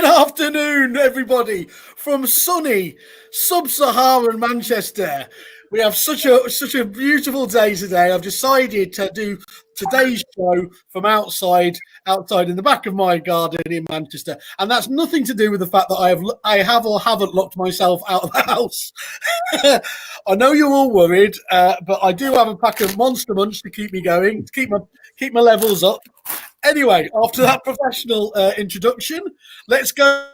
Good afternoon, everybody, from sunny sub-Saharan Manchester. We have such a beautiful day today. I've decided to do today's show from outside in the back of my garden in Manchester, and that's nothing to do with the fact that I have or haven't locked myself out of the house. I know you're all worried, but I do have a pack of Monster Munch to keep me going, to keep my levels up. Anyway, after that professional introduction, let's go.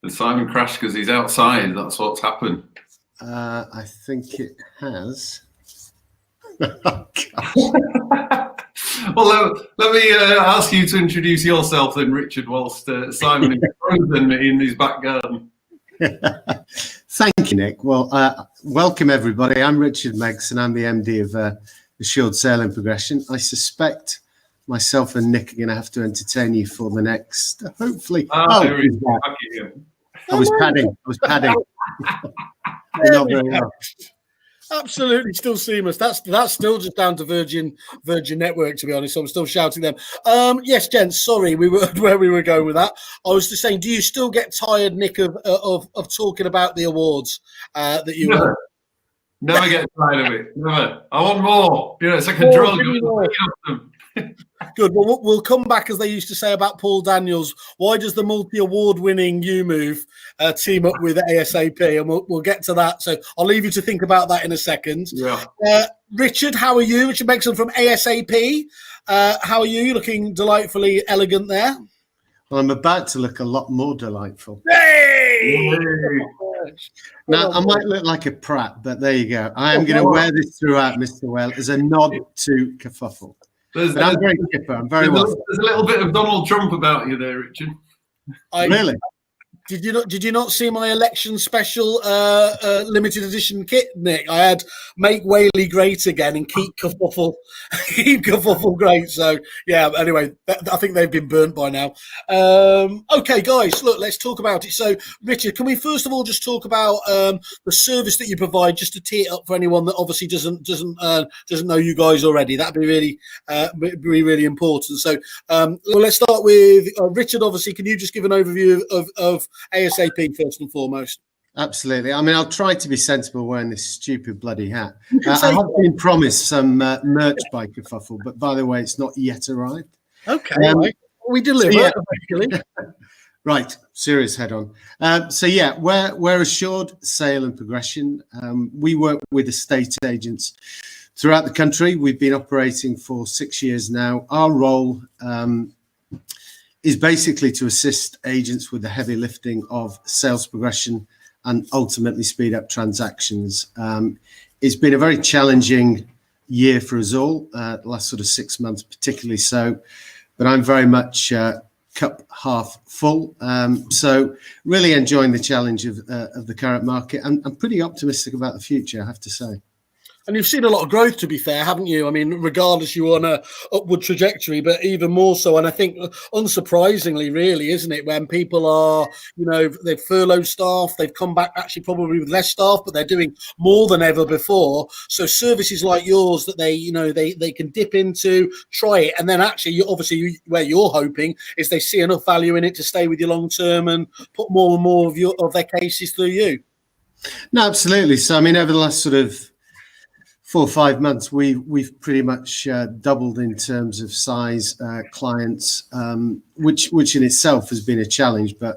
Simon crashed because he's outside. That's what's happened. I think it has. Well, let me ask you to introduce yourself then, Richard, whilst Simon is frozen in his back garden. Thank you, Nick. Well, welcome everybody. I'm Richard Megson. I'm the MD of Assured Sale and Progression. I suspect myself and Nick are going to have to entertain you for the next, hopefully. There he is. I was padding. Not very well. Absolutely, still seamless. That's still just down to Virgin Network, to be honest. So I'm still shouting them. Yes, gents. Sorry, we were where we were going with that. I was just saying, do you still get tired, Nick, of talking about the awards that you won? Never get tired of it. Never. I want more. You know, it's like a drug. Good. Well, we'll come back, as they used to say about Paul Daniels. Why does the multi-award-winning U Move team up with ASAP? And we'll get to that. So I'll leave you to think about that in a second. Yeah. Richard, how are you? Richard Megson from ASAP. How are you? Looking delightfully elegant there. Well, I'm about to look a lot more delightful. Hey! Now, I might look like a prat, but there you go. I am going to wear this throughout, Mr. Well, as a nod to Kerfuffle. But I'm very chipper. I'm very well. There's a little bit of Donald Trump about you there, Richard. Really? Did you not see my election special limited edition kit, Nick? I had Make Whaley Great Again and Keep Kerfuffle Great. So yeah, anyway, I think they've been burnt by now. Okay, guys, look, let's talk about it. So, Richard, can we first of all just talk about the service that you provide, just to tee it up for anyone that obviously doesn't know you guys already? That'd be really important. So, well, let's start with Richard. Obviously, can you just give an overview of ASAP first and foremost? Absolutely. I mean, I'll try to be sensible wearing this stupid bloody hat. I have been promised some merch by Kerfuffle, but by the way, it's not yet arrived. Okay, right. We deliver. So, yeah. Right, serious head on. So yeah, we're Assured Sale and Progression. We work with estate agents throughout the country. We've been operating for 6 years now. Our role is basically to assist agents with the heavy lifting of sales progression and ultimately speed up transactions. It's been a very challenging year for us all, the last sort of 6 months particularly so, but I'm very much cup half full. So really enjoying the challenge of the current market. I'm pretty optimistic about the future, I have to say. And you've seen a lot of growth, to be fair, haven't you? I mean, regardless, you're on a upward trajectory, but even more so. And I think, unsurprisingly, really, isn't it? When people are, they've furloughed staff, they've come back actually probably with less staff, but they're doing more than ever before. So services like yours that they can dip into, try it, and then actually, where you're hoping is they see enough value in it to stay with you long term and put more and more of their cases through you. No, absolutely. So I mean, over the last sort of 4 or 5 months, we've pretty much doubled in terms of size, clients, which in itself has been a challenge, but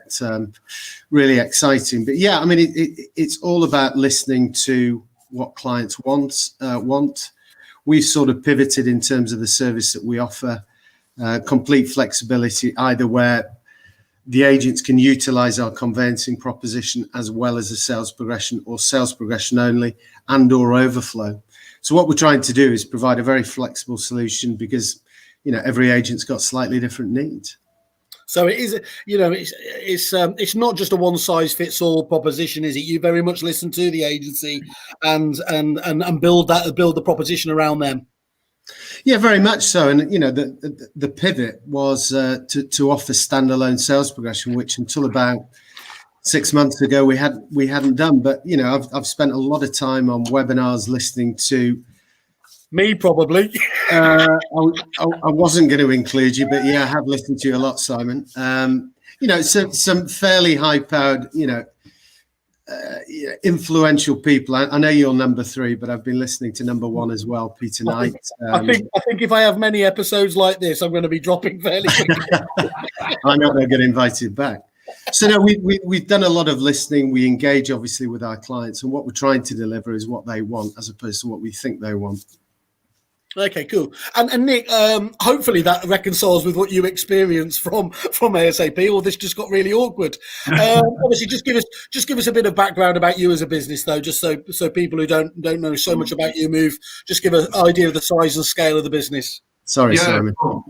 really exciting. But yeah, I mean, it's all about listening to what clients want. We've sort of pivoted in terms of the service that we offer, complete flexibility, either where the agents can utilize our conveyancing proposition as well as a sales progression, or sales progression only, and or overflow. So what we're trying to do is provide a very flexible solution, because every agent's got slightly different needs. So it is, it's not just a one size fits all proposition, is it? You very much listen to the agency and build the proposition around them. Yeah, very much so. And the pivot was to offer standalone sales progression, which until about 6 months ago we hadn't done. But I've spent a lot of time on webinars listening to Me, probably. I wasn't going to include you, but yeah, I have listened to you a lot, Simon. Some fairly high-powered, influential people. I know you're number 3, but I've been listening to number 1 as well, Peter Knight. I think if I have many episodes like this, I'm going to be dropping fairly quickly. I know they'll get invited back. So no, we've done a lot of listening. We engage obviously with our clients, and what we're trying to deliver is what they want, as opposed to what we think they want. Okay, cool. And Nick, hopefully that reconciles with what you experienced from ASAP, or this just got really awkward. Obviously, just give us a bit of background about you as a business, though, just so people who don't know so much about you move, just give an idea of the size and scale of the business. Sorry, Simon. Cool.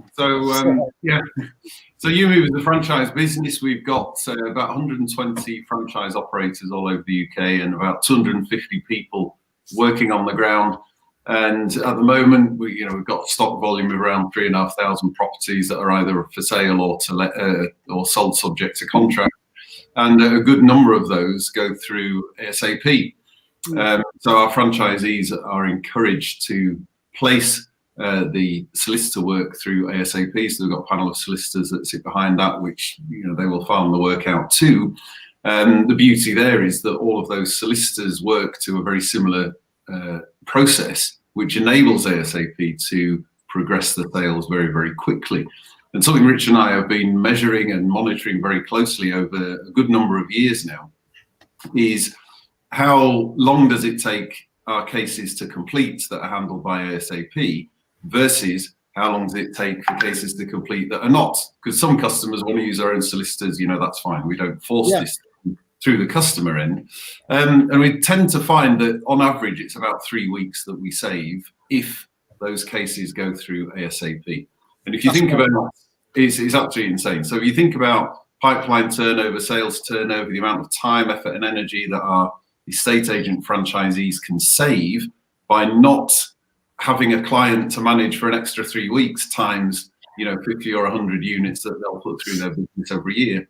So YouMove is a franchise business. We've got about 120 franchise operators all over the UK and about 250 people working on the ground. And at the moment, we've got stock volume of around 3,500 properties that are either for sale or to let, or sold subject to contract, and a good number of those go through ASAP. So our franchisees are encouraged to place the solicitor work through ASAP. So we've got a panel of solicitors that sit behind that, which they will farm the work out to. The beauty there is that all of those solicitors work to a very similar process, which enables ASAP to progress the sales very, very quickly. And something Rich and I have been measuring and monitoring very closely over a good number of years now is how long does it take our cases to complete that are handled by ASAP versus how long does it take for cases to complete that are not? Because some customers want to use their own solicitors, that's fine. We don't force this through the customer end. And we tend to find that on average, it's about 3 weeks that we save if those cases go through ASAP. And if you think about it, it's absolutely insane. So if you think about pipeline turnover, sales turnover, the amount of time, effort and energy that our estate agent franchisees can save by not having a client to manage for an extra 3 weeks times 50 or 100 units that they'll put through their business every year,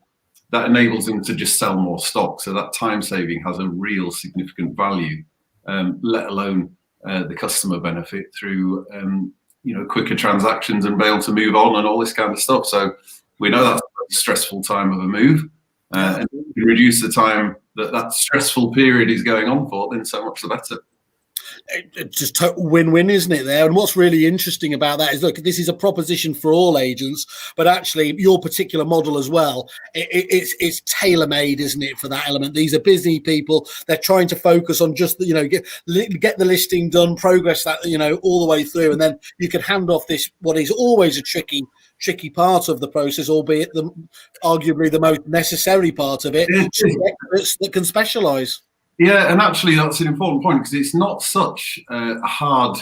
that enables them to just sell more stock. So that time saving has a real significant value, let alone the customer benefit through quicker transactions and be able to move on and all this kind of stuff. So we know that's a stressful time of a move, and if we reduce the time that stressful period is going on for, then so much the better. It's just total win-win, isn't it, there? And what's really interesting about that is, look, this is a proposition for all agents, but actually your particular model as well, it's tailor-made, isn't it, for that element? These are busy people. They're trying to focus on just, get the listing done, progress that, all the way through, and then you can hand off this, what is always a tricky part of the process, albeit arguably the most necessary part of it, to experts that can specialise. Yeah, and actually that's an important point because it's not such a hard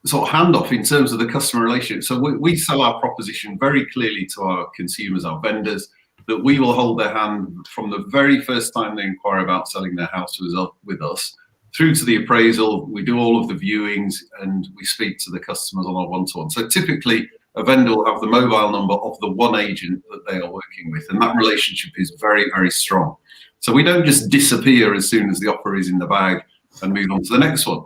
sort of handoff in terms of the customer relationship. So we sell our proposition very clearly to our consumers, our vendors, that we will hold their hand from the very first time they inquire about selling their house with us through to the appraisal. We do all of the viewings and we speak to the customers on a one-to-one. So typically a vendor will have the mobile number of the one agent that they are working with, and that relationship is very, very strong. So we don't just disappear as soon as the offer is in the bag and move on to the next one.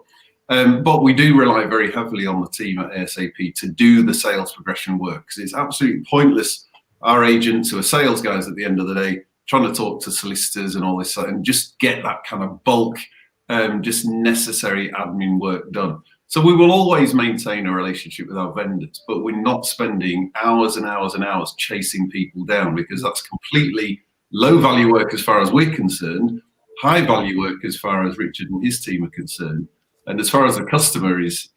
But we do rely very heavily on the team at ASAP to do the sales progression work, because it's absolutely pointless, our agents who are sales guys at the end of the day, trying to talk to solicitors and all this and just get that kind of bulk, just necessary admin work done. So we will always maintain a relationship with our vendors, but we're not spending hours and hours and hours chasing people down, because that's completely low value work as far as we're concerned, high value work as far as Richard and his team are concerned. And as far as the customer is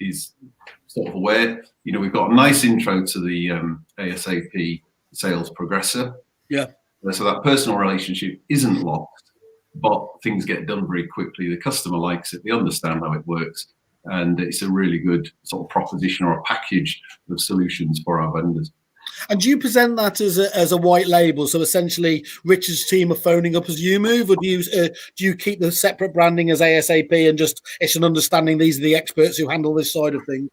sort of aware, we've got a nice intro to the ASAP sales progressor. Yeah. So that personal relationship isn't lost, but things get done very quickly. The customer likes it, they understand how it works, and it's a really good sort of proposition or a package of solutions for our vendors. And do you present that as a white label? So essentially, Richard's team are phoning up as YouMove, or do you keep the separate branding as ASAP and just it's an understanding these are the experts who handle this side of things?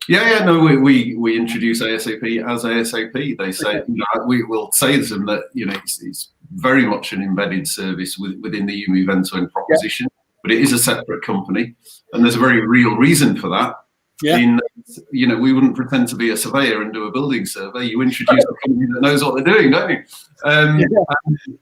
No, we introduce ASAP as ASAP. They say we will say to them that it's very much an embedded service within the YouMove end-to-end proposition, but it is a separate company, and there's a very real reason for that. Yeah. We wouldn't pretend to be a surveyor and do a building survey. You introduce a company that knows what they're doing, don't you? And,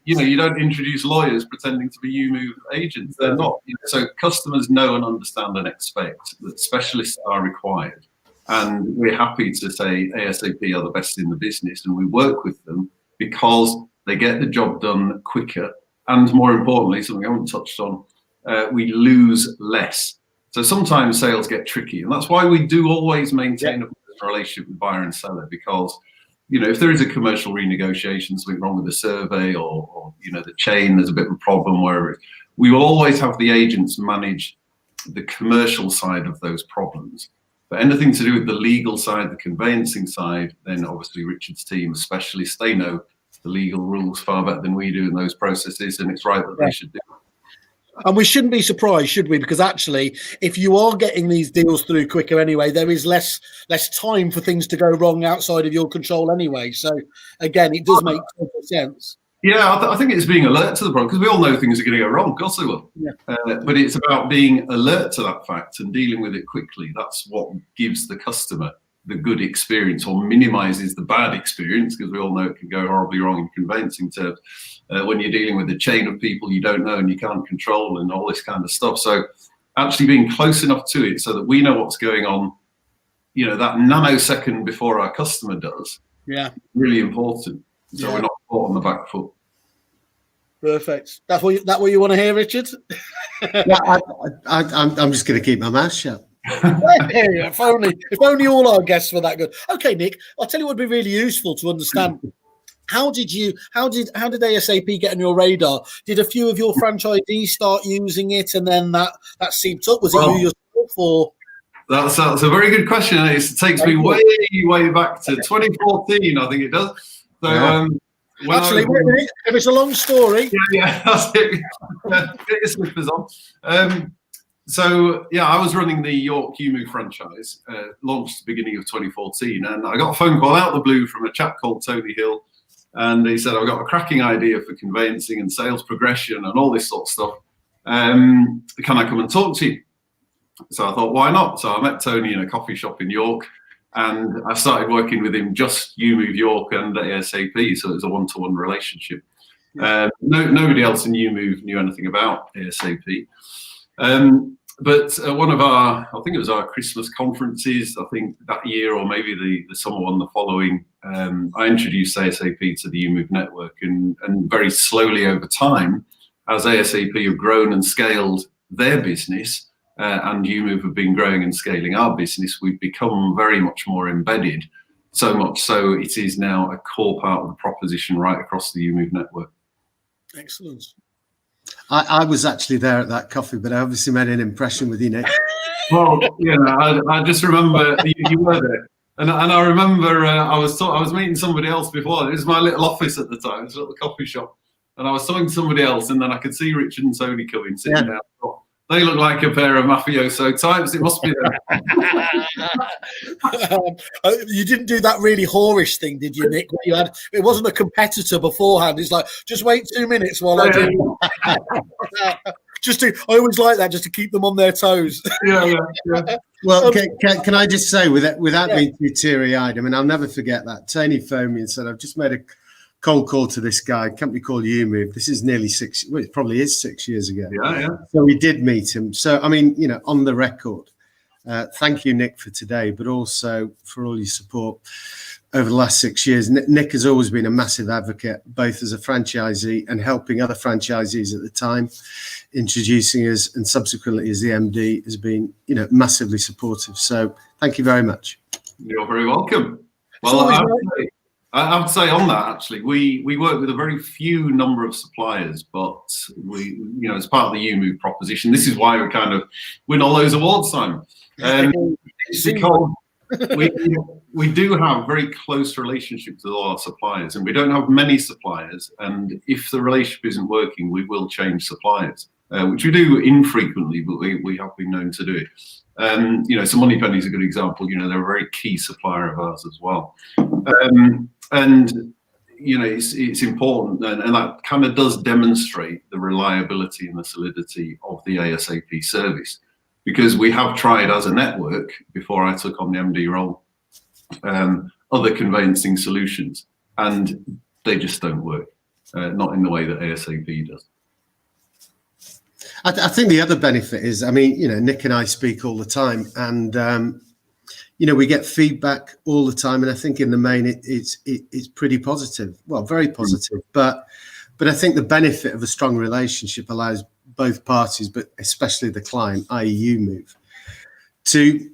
you don't introduce lawyers pretending to be UMove agents. They're not. So customers know and understand and expect that specialists are required. And we're happy to say ASAP are the best in the business, and we work with them because they get the job done quicker. And more importantly, something I haven't touched on, we lose less. So sometimes sales get tricky, and that's why we do always maintain a relationship with buyer and seller, because if there is a commercial renegotiation, something wrong with the survey, or the chain, there's a bit of a problem, wherever, we will always have the agents manage the commercial side of those problems. But anything to do with the legal side, the conveyancing side, then obviously Richard's team, specialists, they know the legal rules far better than we do in those processes, and it's right that they should do it. And we shouldn't be surprised, should we? Because actually, if you are getting these deals through quicker anyway, there is less time for things to go wrong outside of your control anyway. So again, it does make total sense. Yeah, I think it's being alert to the problem, because we all know things are going to go wrong. Of course they will. Yeah. But it's about being alert to that fact and dealing with it quickly. That's what gives the customer the good experience, or minimises the bad experience, because we all know it can go horribly wrong in conveyancing terms. When you're dealing with a chain of people you don't know and you can't control and all this kind of stuff. So actually being close enough to it so that we know what's going on, that nanosecond before our customer does, really important. So we're not caught on the back foot. Perfect. That's what you want to hear, Richard? I'm just going to keep my mouth shut. If only all our guests were that good. Okay, Nick, I'll tell you what would be really useful to understand. How did ASAP get on your radar? Did a few of your franchisees start using it, and then that seeped up? Was it you yourself, or? That's a very good question. It takes me way back to 2014, I think it does. So, actually, wait a minute. If it's a long story. Yeah, that's it. Get your slippers on. So, I was running the York UMove franchise, launched at the beginning of 2014, and I got a phone call out of the blue from a chap called Tony Hill, and he said, I've got a cracking idea for conveyancing and sales progression and all this sort of stuff. Can I come and talk to you? So I thought, why not? So I met Tony in a coffee shop in York, and I started working with him, just UMove York and ASAP, so it was a one-to-one relationship. Nobody else in UMove knew anything about ASAP. But one of I think it was our Christmas conferences, I think that year, or maybe the summer one the following, I introduced ASAP to the UMove network, and very slowly over time, as ASAP have grown and scaled their business, and UMove have been growing and scaling our business, we've become very much more embedded, so much so it is now a core part of the proposition right across the UMove network. Excellent. I was actually there at that coffee, but I obviously made an impression with you, Nick. Well, I just remember you were there, and I remember I was meeting somebody else before. It was my little office at the time, it's a little coffee shop, and I was talking to somebody else, and then I could see Richard and Tony coming, sitting down. They look like a pair of mafioso types. It must be them. You didn't do that really whorish thing, did you, Nick? It wasn't a competitor beforehand. It's like, just wait 2 minutes while I do. I always like that, just to keep them on their toes. Yeah. Well, can I just say, without being too teary-eyed, I mean, I'll never forget that. Tony phoned me and said, I've just made a cold call to this guy, company called UMove. This is nearly it probably is 6 years ago. Yeah. So we did meet him. So, I mean, on the record, thank you, Nick, for today, but also for all your support over the last 6 years. Nick has always been a massive advocate, both as a franchisee and helping other franchisees at the time, introducing us, and subsequently as the MD has been, massively supportive. So thank you very much. You're very welcome. Well, I would say on that, actually, we work with a very few number of suppliers, but we, as part of the UMove proposition, this is why we kind of win all those awards, Simon. Because we do have very close relationships with all our suppliers, and we don't have many suppliers. And if the relationship isn't working, we will change suppliers, which we do infrequently, but we have been known to do it. So Moneypenny is a good example. They're a very key supplier of ours as well. It's important, and that kind of does demonstrate the reliability and the solidity of the ASAP service. because we have tried as a network before I took on the MD role, other conveyancing solutions, and they just don't work, not in the way that ASAP does. I think the other benefit is, I mean, Nick and I speak all the time, and we get feedback all the time, and I think in the main it's pretty positive. Well, very positive. But I think the benefit of a strong relationship allows both parties, but especially the client, i.e. you, Move, to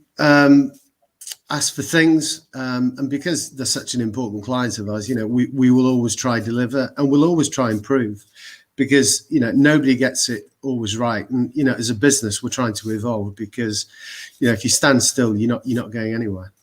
ask for things, and because they're such an important client of ours, we will always try deliver, and we'll always try improve, because nobody gets it always right, and as a business we're trying to evolve, because if you stand still, you're not going anywhere.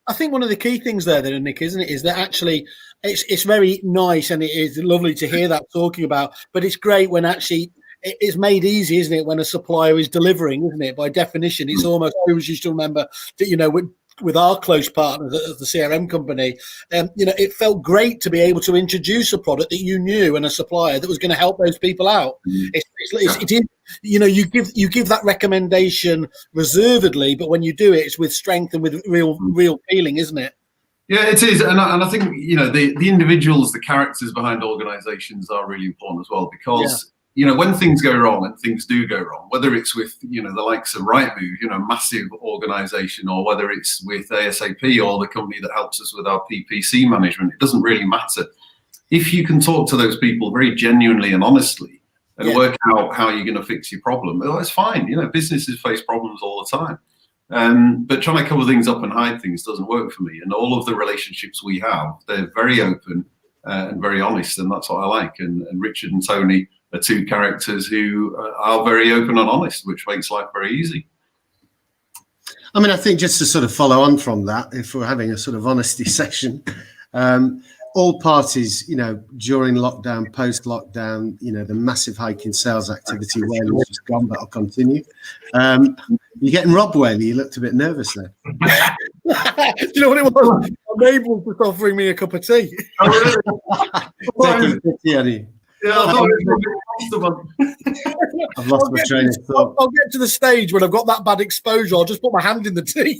I think one of the key things there, then, Nick, isn't it, is that actually it's very nice, and it is lovely to hear that talking about, but it's great when actually it's made easy, isn't it, when a supplier is delivering, isn't it? By definition, it's almost, I always used to remember that, with our close partners at the CRM company, it felt great to be able to introduce a product that you knew and a supplier that was going to help those people out. It is, you give that recommendation reservedly, but when you do it, it's with strength and with real feeling, isn't it? Yeah, it is, and I think the individuals, the characters behind organisations are really important as well, because. When things go wrong, and things do go wrong, whether it's with, the likes of Rightmove, massive organization, or whether it's with ASAP or the company that helps us with our PPC management, it doesn't really matter. If you can talk to those people very genuinely and honestly and work out how you're going to fix your problem, well, it's fine. Businesses face problems all the time. But trying to cover things up and hide things doesn't work for me. And all of the relationships we have, they're very open and very honest, and that's what I like. And Richard and Tony are two characters who are very open and honest, which makes life very easy. I mean, I think just to sort of follow on from that, if we're having a sort of honesty session, all parties, during lockdown, post-lockdown, the massive hike in sales activity, Whaley's just gone, but I'll continue. You're getting robbed, Whaley. You looked a bit nervous there. Do you know what it was? My neighbour was just offering me a cup of tea. Oh, really? Taking pity on you. Yeah, I thought it was I've lost my train of thought. I'll get to the stage when I've got that bad exposure. I'll just put my hand in the tea.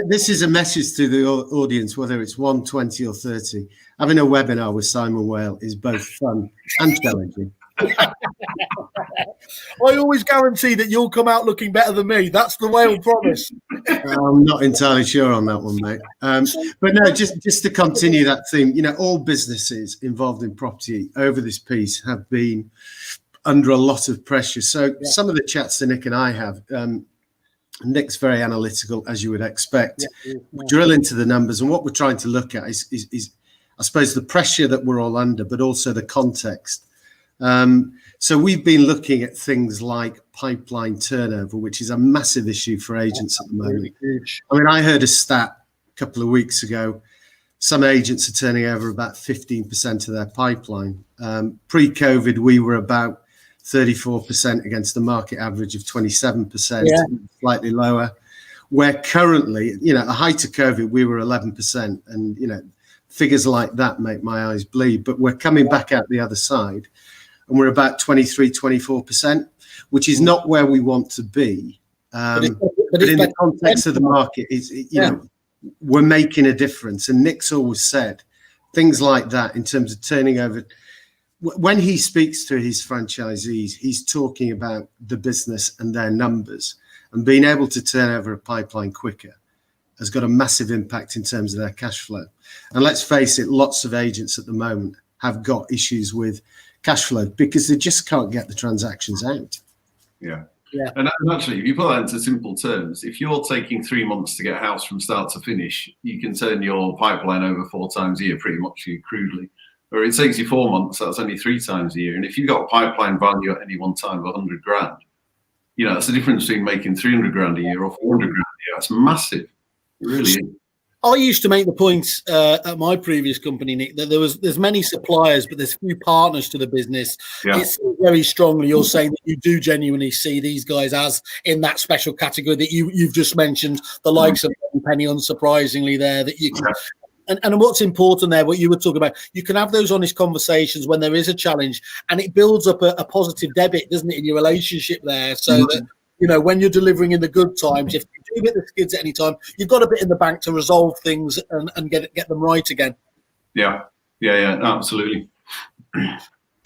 This is a message to the audience, whether it's 1, 20 or 30. Having a webinar with Simon Whale is both fun and challenging. I always guarantee that you'll come out looking better than me. That's the Whale promise. I'm not entirely sure on that one, mate. But no, just to continue that theme, all businesses involved in property over this piece have been under a lot of pressure. So some of the chats that Nick and I have, Nick's very analytical, as you would expect. We drill into the numbers, and what we're trying to look at is I suppose, the pressure that we're all under, but also the context. So we've been looking at things like pipeline turnover, which is a massive issue for agents at the moment. I mean, I heard a stat a couple of weeks ago. Some agents are turning over about 15% of their pipeline. Pre-COVID, we were about 34% against the market average of 27%, slightly lower. Where currently, at the height of COVID, we were 11%. And, figures like that make my eyes bleed. But we're coming back out the other side, and we're about 23, 24%, which is not where we want to be. But in the context of the market, we're making a difference. And Nick's always said things like that in terms of turning over. When he speaks to his franchisees, he's talking about the business and their numbers, and being able to turn over a pipeline quicker has got a massive impact in terms of their cash flow. And let's face it, lots of agents at the moment have got issues with cash flow because they just can't get the transactions out. Yeah. And actually, if you put that into simple terms, if you're taking 3 months to get a house from start to finish, you can turn your pipeline over 4 times a year, pretty much crudely. Or it takes you 4 months, that's only 3 times a year. And if you've got a pipeline value at any one time of 100 grand, that's the difference between making 300 grand a year or 400 grand a year. That's massive. It really is. I used to make the point at my previous company, Nick, that there's many suppliers, but there's few partners to the business. Yeah. It's very strongly you're saying that you do genuinely see these guys as in that special category that you've just mentioned, the likes of Penny, unsurprisingly, there that you can. And what's important there, what you were talking about, you can have those honest conversations when there is a challenge, and it builds up a positive debit, doesn't it, in your relationship there? So that, you know, when you're delivering in the good times, if you do get the skids at any time, you've got a bit in the bank to resolve things and get them right again. Yeah, absolutely.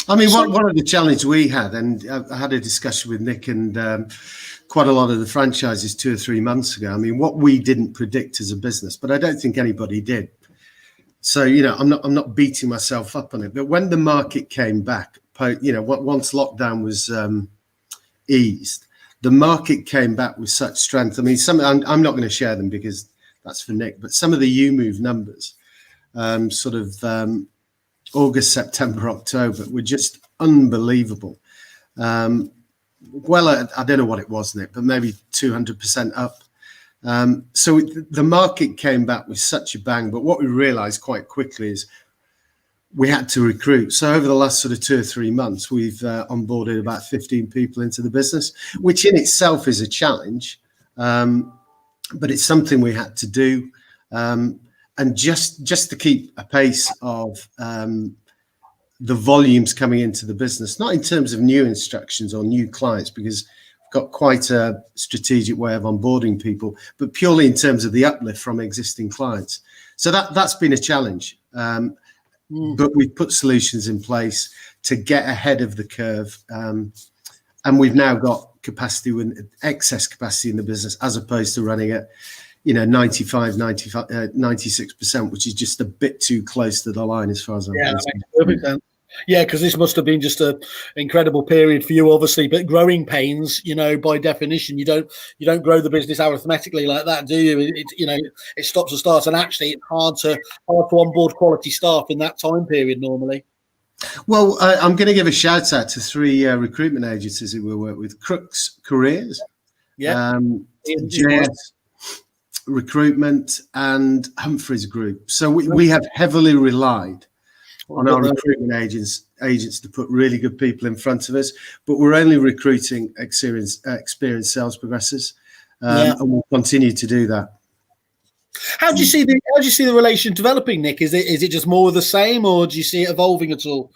I mean, one of the challenges we had, and I had a discussion with Nick and quite a lot of the franchises 2 or 3 months ago. I mean, what we didn't predict as a business, but I don't think anybody did. So, you know, I'm not beating myself up on it. But when the market came back, you know, once lockdown was eased, the market came back with such strength. I mean, I'm not going to share them because that's for Nick, but some of the UMove numbers, August, September, October, were just unbelievable. Well, I don't know what it was, Nick, but maybe 200% up. So the market came back with such a bang. But what we realized quite quickly is we had to recruit. So over the last sort of 2 or 3 months, we've onboarded about 15 people into the business, which in itself is a challenge. But it's something we had to do. And just to keep a pace of the volumes coming into the business, not in terms of new instructions or new clients, because we've got quite a strategic way of onboarding people, but purely in terms of the uplift from existing clients. So that's been a challenge. But we've put solutions in place to get ahead of the curve. And we've now got excess capacity in the business, as opposed to running at 96%, which is just a bit too close to the line as far as I'm concerned. That makes perfect sense. Yeah, because this must have been just an incredible period for you, obviously. But growing pains, by definition, you don't grow the business arithmetically like that, do you? It stops and starts, and actually, it's hard to onboard quality staff in that time period normally. Well, I'm going to give a shout out to 3 recruitment agencies that we work with: Crooks Careers, JS Recruitment, and Humphreys Group. So we have heavily relied on our recruitment agents to put really good people in front of us, but we're only recruiting experienced sales progressors, and we'll continue to do that. How do you see the relation developing, Nick? Is it just more of the same, or do you see it evolving at all?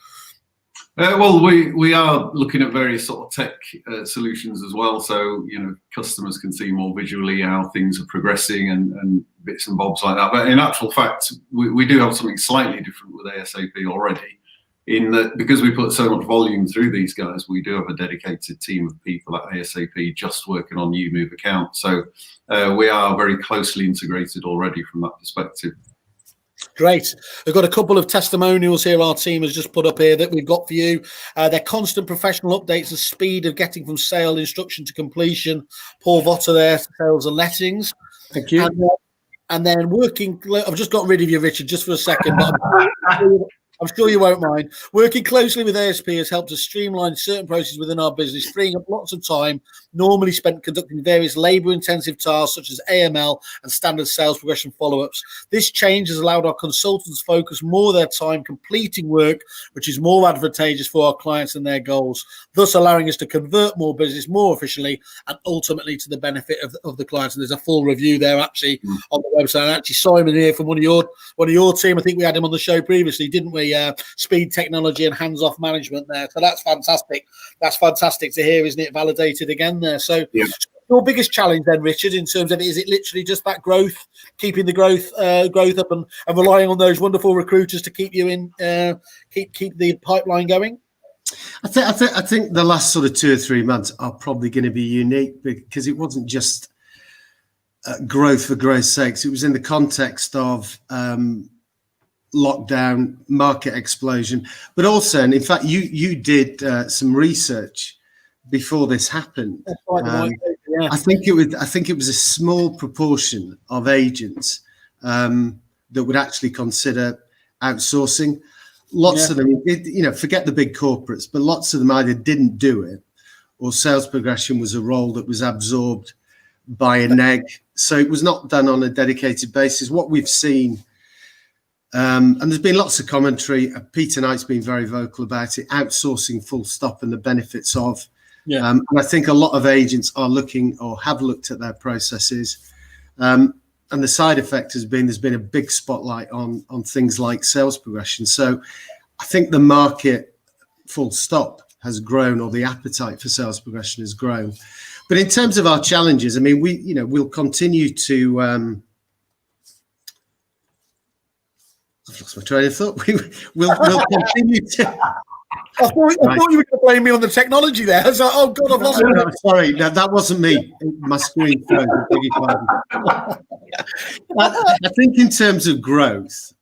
Well, we are looking at various sort of tech solutions as well, so customers can see more visually how things are progressing and bits and bobs like that. But in actual fact, we do have something slightly different with ASAP already, in that because we put so much volume through these guys, we do have a dedicated team of people at ASAP just working on UMove accounts. So we are very closely integrated already from that perspective. Great. We've got a couple of testimonials here our team has just put up here that we've got for you. They're constant professional updates and speed of getting from sale instruction to completion. Paul Votter there, sales and lettings. Thank you. And then I've just got rid of you, Richard, just for a second, but I'm sure you won't mind. Working closely with ASP has helped us streamline certain processes within our business, freeing up lots of time normally spent conducting various labour-intensive tasks such as AML and standard sales progression follow-ups. This change has allowed our consultants to focus more of their time completing work, which is more advantageous for our clients and their goals, thus allowing us to convert more business more efficiently and ultimately to the benefit of the clients. And there's a full review there actually on the website. And actually, Simon here from one of your team, I think we had him on the show previously, didn't we? Speed, technology, and hands-off management there. So that's fantastic. That's fantastic to hear, isn't it? Validated again there. So your biggest challenge then, Richard, in terms of is it literally just that growth, keeping the growth up and relying on those wonderful recruiters to keep you in, keep the pipeline going? I think the last sort of 2 or 3 months are probably going to be unique because it wasn't just growth for growth's sakes. It was in the context of lockdown, market explosion, but also, and in fact, you did some research before this happened. I think it was a small proportion of agents that would actually consider outsourcing. Lots of them, forget the big corporates, but lots of them either didn't do it, or sales progression was a role that was absorbed by a neg. So it was not done on a dedicated basis. What we've seen. And there's been lots of commentary. Peter Knight's been very vocal about it, outsourcing full stop and the benefits of. And I think a lot of agents are looking or have looked at their processes. And the side effect has been there's been a big spotlight on things like sales progression. So I think the market, full stop, has grown, or the appetite for sales progression has grown. But in terms of our challenges, I mean, we'll continue to. I've lost my train of thought. We'll continue to. I thought you were going to blame me on the technology there. I was like, oh God, I've lost it. No, sorry, no, that wasn't me. My screen froze. Beg your pardon. I think in terms of growth,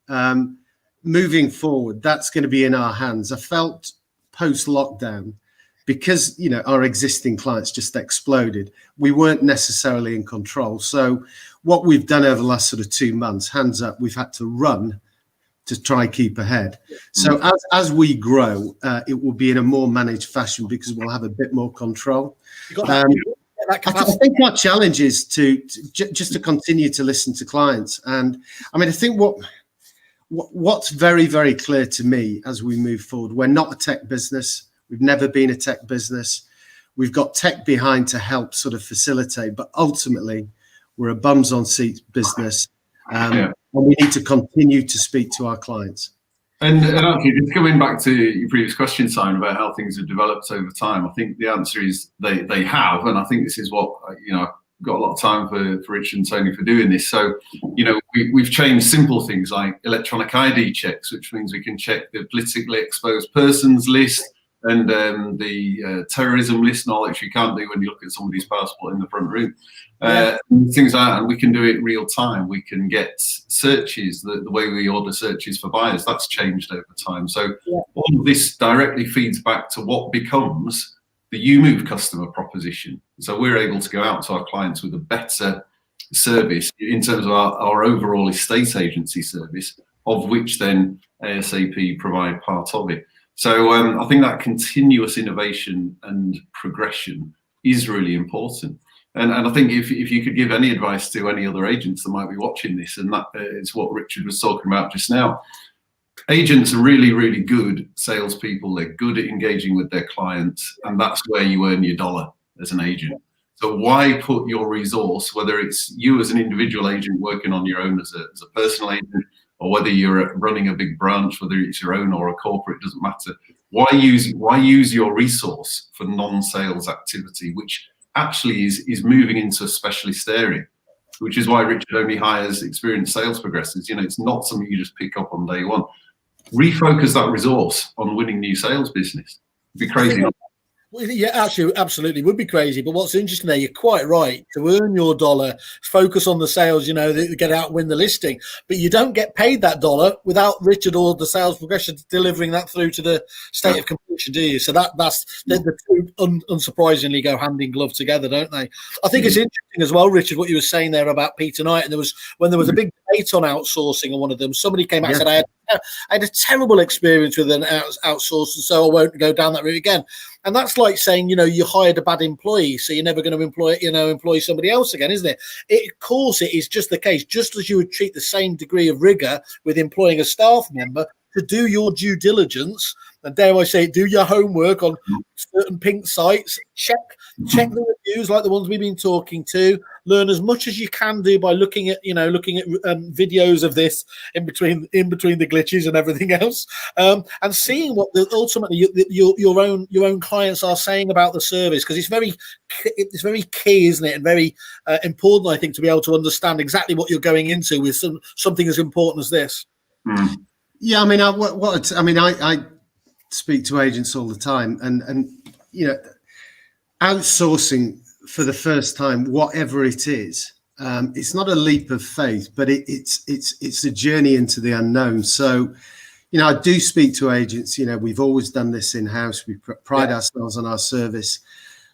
moving forward, that's going to be in our hands. I felt post-lockdown, because our existing clients just exploded, we weren't necessarily in control. So what we've done over the last sort of 2 months, hands up, we've had to run to try and keep ahead. So as we grow, it will be in a more managed fashion, because we'll have a bit more control. I think our challenge is just to continue to listen to clients. And I mean, I think what's very, very clear to me as we move forward, we're not a tech business. We've never been a tech business. We've got tech behind to help sort of facilitate, but ultimately we're a bums on seats business. And we need to continue to speak to our clients. And actually, just going back to your previous question, Simon, about how things have developed over time, I think the answer is they have, and I think this is what I've got a lot of time for Richard and Tony for doing this. So we've changed simple things like electronic ID checks, which means we can check the politically exposed persons list and the terrorism list, and all that you can't do when you look at somebody's passport in the front room. Things like that, and we can do it real time. We can get searches, the way we order searches for buyers, that's changed over time. So all of this directly feeds back to what becomes the YouMove customer proposition. So we're able to go out to our clients with a better service in terms of our overall estate agency service, of which then ASAP provide part of it. So I think that continuous innovation and progression is really important. And I think if you could give any advice to any other agents that might be watching this, and that is what Richard was talking about just now, agents are really, really good salespeople. They're good at engaging with their clients, and that's where you earn your dollar as an agent. So why put your resource, whether it's you as an individual agent working on your own as a personal agent, or whether you're running a big branch, whether it's your own or a corporate, it doesn't matter. Why use your resource for non-sales activity, which actually is moving into a specialist area, which is why Richard only hires experienced sales progressors. It's not something you just pick up on day one. Refocus that resource on winning new sales business. It'd be crazy. Well, yeah, actually, absolutely would be crazy. But what's interesting there, you're quite right. To earn your dollar, focus on the sales, get out, win the listing. But you don't get paid that dollar without Richard or the sales progression delivering that through to the state of completion, do you? So that's the two unsurprisingly go hand in glove together, don't they? I think it's interesting as well, Richard, what you were saying there about Peter Knight. And when there was a big debate on outsourcing on one of them, somebody came out and said, I had a terrible experience with an outsourcer, so I won't go down that route again. And that's like saying, you hired a bad employee, so you're never going to employ somebody else again, isn't it? Of course, it is just the case. Just as you would treat the same degree of rigor with employing a staff member, to do your due diligence, and dare I say, do your homework on certain pink sites, check the reviews like the ones we've been talking to, learn as much as you can do by looking at videos of this in between the glitches and everything else, and seeing what ultimately your own clients are saying about the service, because it's very key, isn't it, and very important, I think, to be able to understand exactly what you're going into with something as important as this. Yeah, I mean, I speak to agents all the time, and outsourcing for the first time, whatever it is, it's not a leap of faith, but it's a journey into the unknown. So, I do speak to agents. We've always done this in house. We pride ourselves on our service.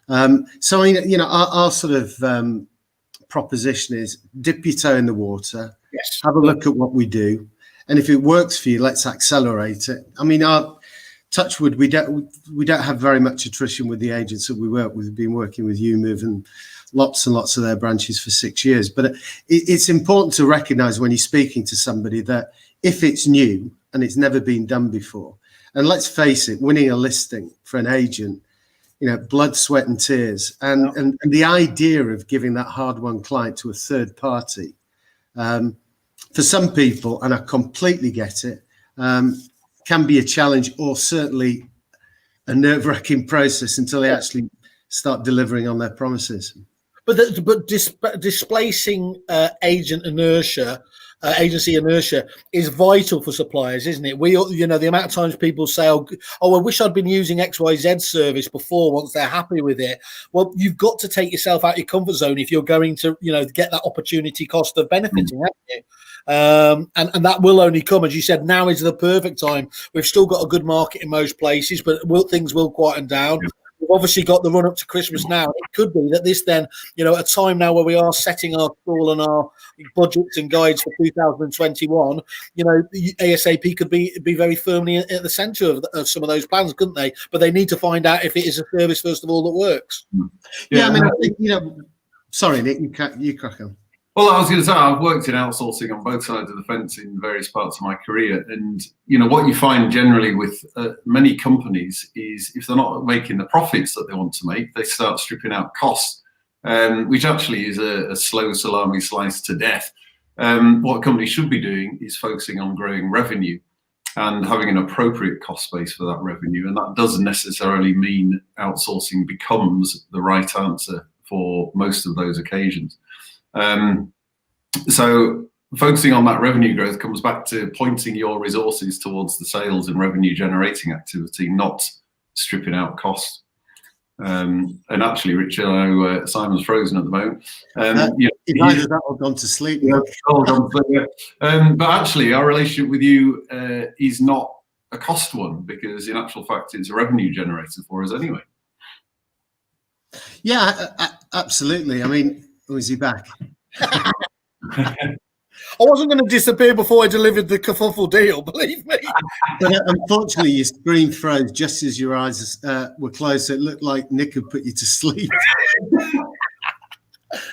So, our sort of proposition is dip your toe in the water, have a look at what we do. And if it works for you, let's accelerate it. I mean, touch wood, we don't have very much attrition with the agents that we work with. We've been working with YouMove and lots of their branches for 6 years. But it's important to recognise when you're speaking to somebody that if it's new and it's never been done before, and let's face it, winning a listing for an agent, blood, sweat and tears. And the idea of giving that hard-won client to a third party, For some people, and I completely get it, can be a challenge or certainly a nerve-wracking process until they actually start delivering on their promises. But displacing agent inertia, agency inertia is vital for suppliers, isn't it? The amount of times people say, "Oh, I wish I'd been using XYZ service before." Once they're happy with it, well, you've got to take yourself out of your comfort zone if you're going to, get that opportunity cost of benefiting, haven't you? And that will only come, as you said. Now is the perfect time. We've still got a good market in most places, but things will quieten down. Yeah. We've obviously got the run up to Christmas now. It could be that this then, a time now where we are setting our stall and our budgets and guides for 2021, the ASAP could be very firmly at the centre of some of those plans, couldn't they? But they need to find out if it is a service, first of all, that works. Yeah, I mean, I think, sorry, Nick, you crack on. Well, I was going to say, I've worked in outsourcing on both sides of the fence in various parts of my career. And, what you find generally with many companies is if they're not making the profits that they want to make, they start stripping out costs, which actually is a slow salami slice to death. What a company should be doing is focusing on growing revenue and having an appropriate cost base for that revenue. And that doesn't necessarily mean outsourcing becomes the right answer for most of those occasions. So focusing on that revenue growth comes back to pointing your resources towards the sales and revenue generating activity, not stripping out costs. And actually, Richard, I know Simon's frozen at the moment. Either that or gone to sleep. Yeah, but actually, our relationship with you is not a cost one, because in actual fact, it's a revenue generator for us anyway. Yeah, absolutely. I mean, is he back? I wasn't going to disappear before I delivered the kerfuffle deal, believe me. But unfortunately, your screen froze just as your eyes were closed, so it looked like Nick had put you to sleep.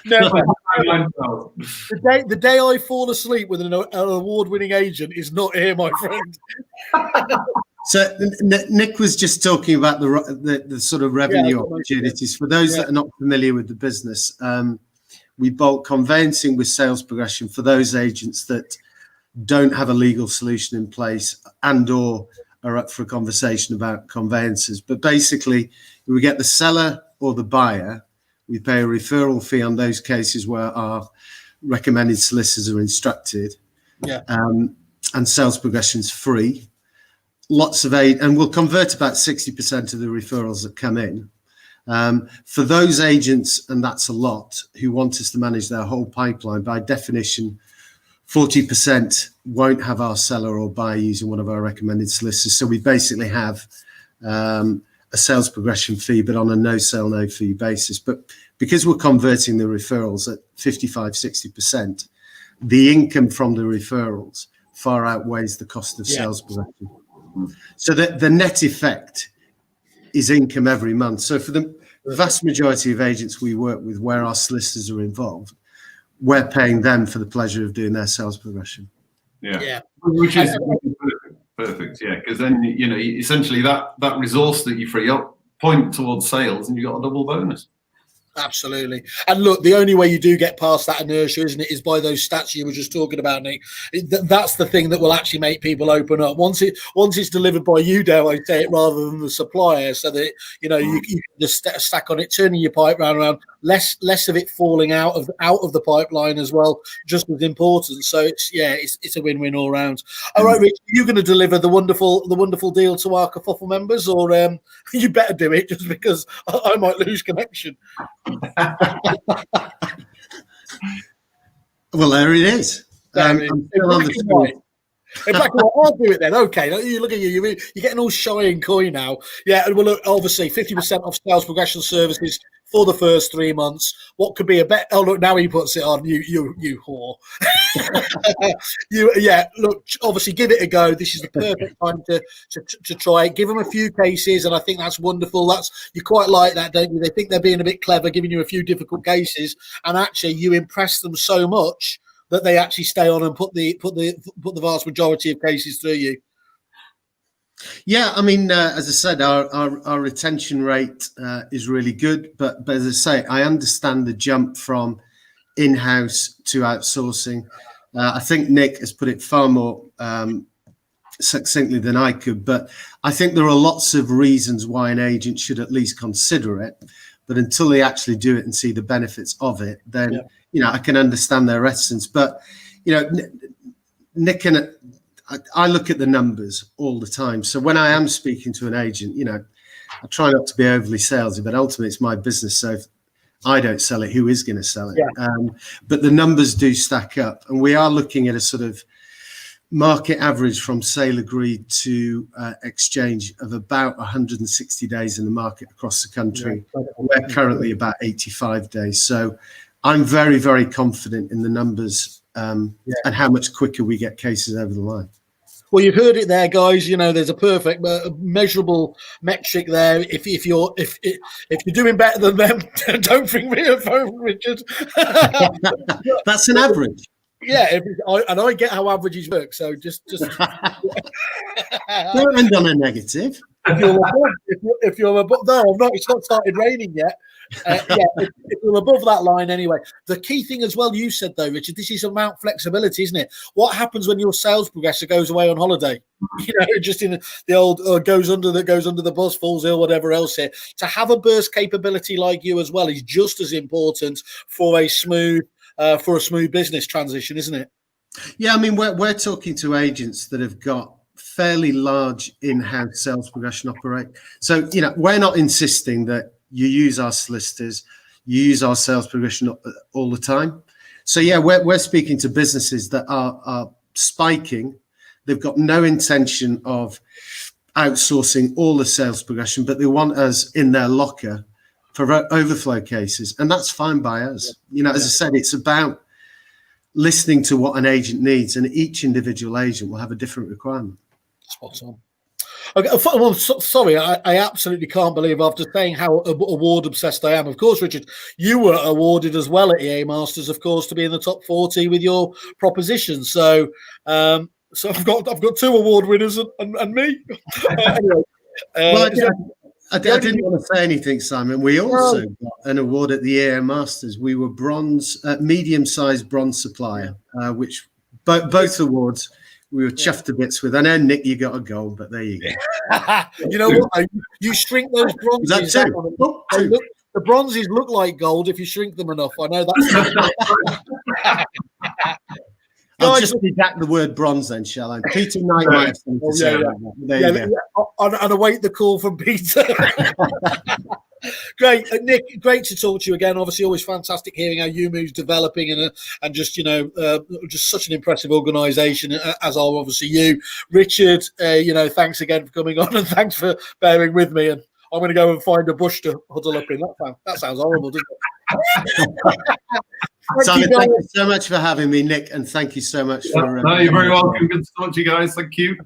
Never. The day I fall asleep with an award-winning agent is not here, my friend. So Nick was just talking about the sort of revenue opportunities. For those that are not familiar with the business, we bulk conveyancing with sales progression for those agents that don't have a legal solution in place and or are up for a conversation about conveyances. But basically, we get the seller or the buyer. We pay a referral fee on those cases where our recommended solicitors are instructed. Yeah. And sales progression's free. Lots of aid, and we'll convert about 60% of the referrals that come in. For those agents, and that's a lot, who want us to manage their whole pipeline, by definition, 40% won't have our seller or buyer using one of our recommended solicitors. So we basically have a sales progression fee, but on a no sale, no fee basis. But because we're converting the referrals at 55, 60%, the income from the referrals far outweighs the cost of sales progression. So the net effect is income every month. So for the vast majority of agents we work with where our solicitors are involved, we're paying them for the pleasure of doing their sales progression. Yeah. Which is perfect. Yeah, because then essentially that resource that you free up point towards sales, and you got a double bonus. Absolutely. And look, the only way you do get past that inertia, isn't it, is by those stats you were just talking about, Nick. That's the thing that will actually make people open up. Once it's delivered by you, dare I say it, rather than the supplier, so that you can just stack on it, turning your pipe round, less of it falling out of the pipeline as well, just as important. So it's a win-win all round. All right, Rich, are you going to deliver the wonderful deal to our kerfuffle members, or you better do it, just because I might lose connection. Well, there it is. I'm still on the screen. In fact, I'll do it then. Okay, you look at you're getting all shy and coy now. Yeah, well, look, obviously 50% off sales progression services for the first 3 months. What could be a bet? Oh, look, now he puts it on. You whore. Look, obviously give it a go. This is the perfect time to try it. Give them a few cases, and I think that's wonderful. You quite like that, don't you? They think they're being a bit clever, giving you a few difficult cases, and actually you impress them so much that they actually stay on and put the vast majority of cases through you. Yeah, I mean, as I said, our retention rate is really good. But as I say, I understand the jump from in-house to outsourcing. I think Nick has put it far more succinctly than I could, but I think there are lots of reasons why an agent should at least consider it. But until they actually do it and see the benefits of it, then I can understand their reticence. But Nick and I look at the numbers all the time. So when I am speaking to an agent, I try not to be overly salesy, but ultimately it's my business. So if I don't sell it, who is going to sell it? Yeah. But the numbers do stack up, and we are looking at a sort of market average from sale agreed to exchange of about 160 days in the market across the country. We're currently about 85 days. So I'm very, very confident in the numbers and how much quicker we get cases over the line. Well, you've heard it there, guys. There's a perfect measurable metric there. If you're doing better than them, don't bring me a phone, Richard. That's an average. Yeah, and I get how averages work. So just don't end on a negative. If you're above, no, I'm not. It's not started raining yet. If you're above that line anyway. The key thing as well, you said though, Richard, this is about flexibility, isn't it? What happens when your sales progressor goes away on holiday? Just in the old goes under the bus, falls ill, whatever else here. To have a burst capability like you as well is just as important for a smooth business transition, isn't it? Yeah, I mean, we're talking to agents that have got fairly large in-house sales progression operate. So, we're not insisting that you use our solicitors, you use our sales progression all the time. So, yeah, we're speaking to businesses that are spiking. They've got no intention of outsourcing all the sales progression, but they want us in their locker for overflow cases, and that's fine by us. As I said, it's about listening to what an agent needs, and each individual agent will have a different requirement. Spot on. Okay, well, sorry, I absolutely can't believe after saying how award obsessed I am. Of course, Richard, you were awarded as well at EA Masters, of course, to be in the top 40 with your proposition. So, I've got 2 award winners and me. Anyway, I didn't want to say anything, Simon. We also got an award at the EA Masters. We were medium-sized bronze supplier, which both awards we were chuffed to bits with. I know, Nick, you got a gold, but there you go. You know what? You shrink those bronzes. The bronzes look like gold if you shrink them enough. I know that. I'll just redact the word bronze then, shall I? Peter Knight might have something to say about that. And await the call from Peter. Great, Nick. Great to talk to you again. Obviously, always fantastic hearing how UMO's developing and just just such an impressive organisation, as are obviously you, Richard. Thanks again for coming on, and thanks for bearing with me. And I'm going to go and find a bush to huddle up in. That sounds horrible, doesn't it? Simon, thank you so much for having me, Nick, and thank you so much for. No, you're very welcome. Good to talk to you guys. Thank you.